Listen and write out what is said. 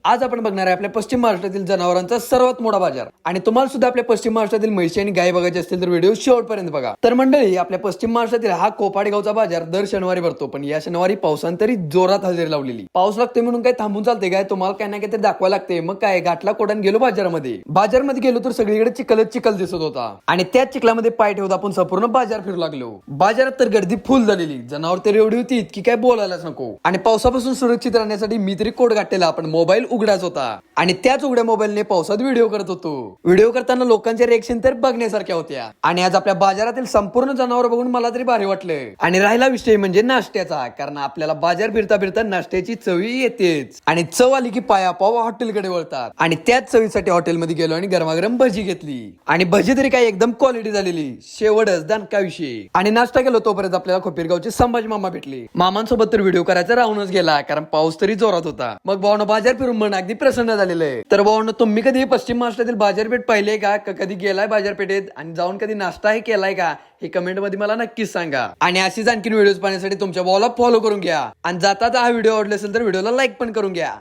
आज आपण बघणार आहे आपल्या पश्चिम महाराष्ट्रातील जनावरांचा सर्वात मोठा बाजार आणि तुम्हाला सुद्धा आपल्या पश्चिम महाराष्ट्रातील म्हशी आणि गाय बघायचे असतील तर व्हिडिओ शेवटपर्यंत बघा। तर मंडळी, आपल्या पश्चिम महाराष्ट्रातील हा कोपाडेगावचा बाजार दर शनिवारी भरतो, पण या शनिवारी पावसाने तरी जोरात हजेरी लावलेली। पाऊस लागतोय म्हणून काय थांबून चालते काय? तुम्हाला काय ना काय तरी दाखवा लागते। मग काय गाठला कोडन गेलो बाजारमध्ये गेलो तर सगळीकडे चिखलच चिखल दिसत होता आणि त्याच चिखलामध्ये पाय ठेवत आपण संपूर्ण बाजार फिरू लागलो। बाजारात तर गर्दी फुल झालेली, जनावर तर एवढी होती की काय बोलायलाच नको। आणि पावसापासून सुरक्षित राहण्यासाठी मी तरी कोट गाठलेला, पण मोबाईल उघडाच होता आणि त्याच उघड्या मोबाईलने पावसात व्हिडिओ करत होतो। व्हिडिओ करताना लोकांच्या रिएक्शन तर बघण्यासारख्या होत्या आणि आज आपल्या बाजारातील संपूर्ण जनावर बघून मला तरी भारी वाटलं। आणि राहिला विषय म्हणजे नाश्त्याचा, कारण आपल्याला बाजार फिरता फिरता नाश्त्याची चवी येतेच आणि चव आली की पायापाव हॉटेलकडे वळतात। आणि त्याच चवीसाठी हॉटेलमध्ये गेलो आणि गरमागरम भजी घेतली आणि भजी तरी काय एकदम क्वालिटी झालेली, शेवटच दणका विषय। आणि नाश्ता केलो तोपर्यंत आपल्याला खोपीरगावचे संभाजी मामा भेटले। मामांसोबत तर व्हिडिओ करायचा राहूनच गेला, कारण पाऊस तरी जोरात होता। मग भावना बाजार फिरून मन अगदी प्रसन्न झालेलं आहे। तर भावना, तुम्ही कधी पश्चिम महाराष्ट्रातील बाजारपेठ पाहिले का? कधी गेलाय बाजारपेठेत आणि जाऊन कधी नाश्ता हे केलाय का? हे कमेंट मध्ये मला नक्कीच सांगा। आणि अशीच आणखी व्हिडिओज पाहण्यासाठी तुमच्या भावाला फॉलो करून घ्या आणि जाता हा व्हिडिओ आवडला असेल तर व्हिडिओला लाईक पण करून घ्या।